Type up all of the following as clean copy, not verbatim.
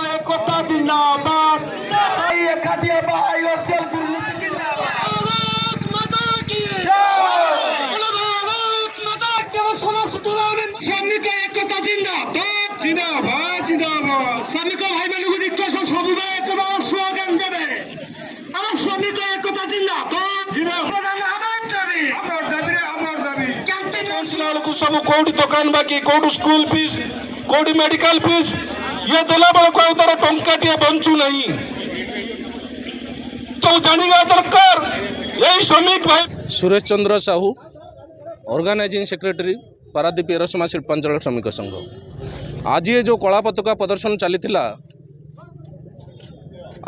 एकता जिंदाबाद एखादी आयोजन श्रमिक एकता जिंदाबाद जिंदाबाद जिंदाबाद श्रमिक भाई मान रिक्वेस्ट सब स्लोगान देवे श्रमिक एकता जिंदाबाद सब कौटी दुकान बाकी Kaut school fees कौटी medical fees ये देला बेलू तार टंकाटे बंचु नहीं तो जाना दरकार यही श्रमिक भाई। सुरेश चंद्र साहू ऑर्गेनाइजिंग सेक्रेटरी पारादीप एरसमा शिल्पांचल श्रमिक संघ। आज ये जो कला पताका प्रदर्शन चली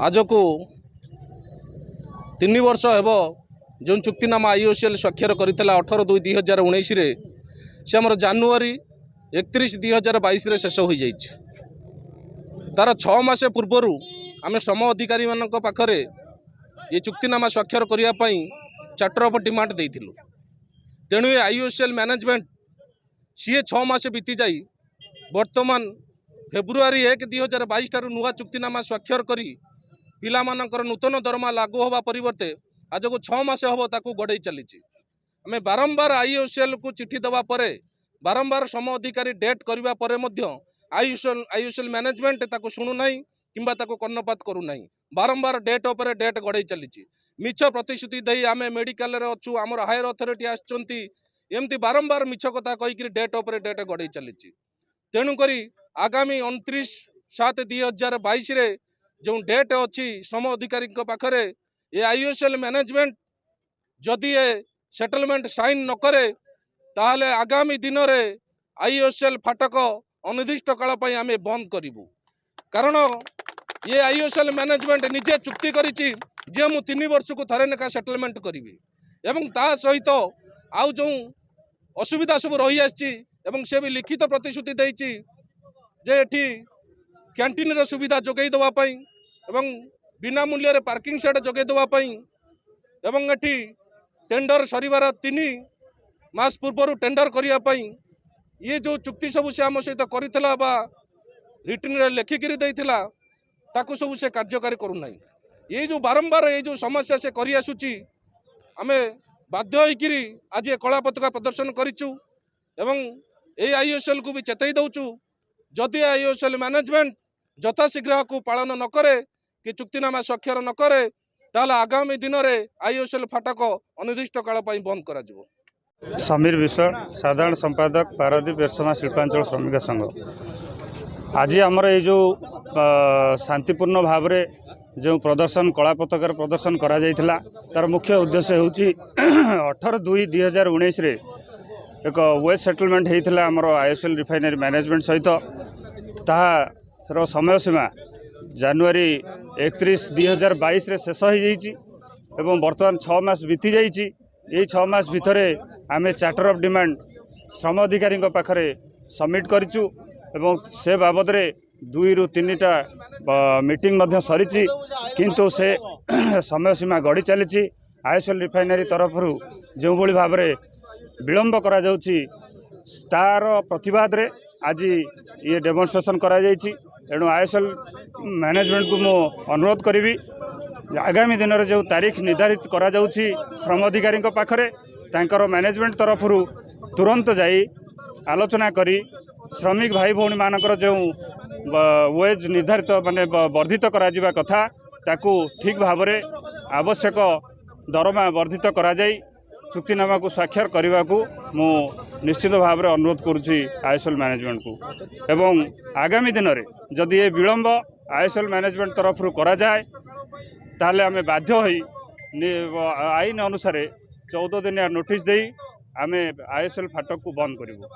आज को 3 वर्ष हेब जो चुक्तिनामा आईओसीएल स्वाक्षर करता 18/2/2019 से आमर जानुरी 31/2022 शेष हो जाइए। तार 6 मास पूर्वर आम श्रम अधिकारी मान पाखरे ये चुक्तिनामा स्वाक्षर करने चार्टर ऑफ डिमांड देइथिलु। तेणु ये आईओसीएल मैनेजमेंट सी 6 मास बीती जाई वर्तमान फेब्रुआरी 1/2022 ठारू नुआ चुक्तिनामा स्वाक्षर करी पिला मानकर नूतन दरमा लागू होगा परिवर्ते आज को 6 मास हम ताकू गड़े चली। आम बारंबार आईओसीएल को चिठी देवा परे बारंबार श्रम अधिकारी डेट करने पर आईओसीएल मैनेजमेंट ताकू शुणुना किंबा ताकू कर्णपात करूना बारंबार डेट उपर डेट गड़े चली। मिछ प्रतिश्रुति दे आम मेडिकल अच्छु आमर हायर अथॉरिटी आमती बारंबार मिछ कथा कहीकि डेट उपर डेट गड़े चली। तेणुक आगामी 29/7/2022 जो डेट अच्छी श्रम अधिकारी पाखरे ये आईओसीएल मैनेजमेंट जदि ये सेटलमेंट साइन न करे ताहले आगामी दिन में आईओसीएल फाटक अनिर्दिष्ट काल आम बंद करूँ। कारण ये आईओसीएल मैनेजमेंट निजे चुक्ति करिछि जे मु 3 वर्ष को थरे नेका सेटलमेंट करी एवं ता सहित आउ जो असुविधा सब रही आछि से भी लिखित प्रतिश्रुति देछि जे एठी कैंटीन रो सुविधा जोगई देवा पई एवं बिना मूल्य रे पार्किंग सेट जोगई देवा पई एवं एठी टेंडर सरीबार 3 मास पूर्व टेंडर करिया पई ये जो चुक्ति सब से आम सहित करथिला बा रिटर्न रे लेखिकिरी देइथिला ताकू सब से कार्यकारी करूना। ये जो बारंबार ये जो समस्या से करी आसुची आमे बाध्य होइकिरी आज ये कला पताका प्रदर्शन करिचु एवं ए आईओसीएल को भी चेतई दउचु जदि आईओसीएल मैनेजमेंट यथाशीघ्र को पालन न करे कि चुक्तिनामा स्वाक्षर न करे ताला आगामी दिन में आईओसीएल फाटक अनिर्दिष्ट काल बंद करा जिवो। समीर विश्व साधारण संपादक पारादीप एरसमा शिल्पांचल श्रमिक संघ। आज आमर ये जो शांतिपूर्ण भाव में जो प्रदर्शन कला पताकार प्रदर्शन करा जायथिला तार मुख्य उद्देश्य होची 18/2/2019 एक वेज सेटलमेंट होता आमर आईओसीएल रिफाइनरी मैनेजमेंट सहित तार समय सीमा जानुरी 31/2022 शेष हो जाइए एवं बर्तमान 6 मास बीती जाइए। ये 6 मास भितर आम चार्टर ऑफ डिमांड श्रम अधिकारी पाखरे सबमिट करिचु एवं से बाबद 2 ରୁ 3टा मीटिंग सरी किंतु से समय सीमा गड़ी चली। आईओसीएल रिफाइनरी तरफ जो भाव में विलंब करा जाउची तार प्रतिवाद रे आज ये डेमोन्स्ट्रेशन करा जाइछि। एणु आईओसीएल मैनेजमेंट को मु अनुरोध करी आगामी दिन में जो तारीख निर्धारित करा जाउछि श्रम अधिकारी पाखरे तांकर मैनेजमेंट तरफ तुरंत जाई आलोचना करी श्रमिक भाई भौणी मानकर जो वेज निर्धारित माने वर्धित करा जिबा कथा ताकू ठीक भाव में आवश्यक दरमा वर्धित करा जाई चुक्तिनामा को स्वाक्षर करने को मु निश्चित भाव में अनुरोध करुच्ची आईओसीएल मैनेजमेंट को। एवं आगामी दिन में जदि ये विलंब आईओसीएल मैनेजमेंट तरफ करा जाए ताहले आमे बाध्य होई आईन अनुसार 14 दिनिया नोटिस दे आमे आईओसीएल फाटक को बंद करिवो।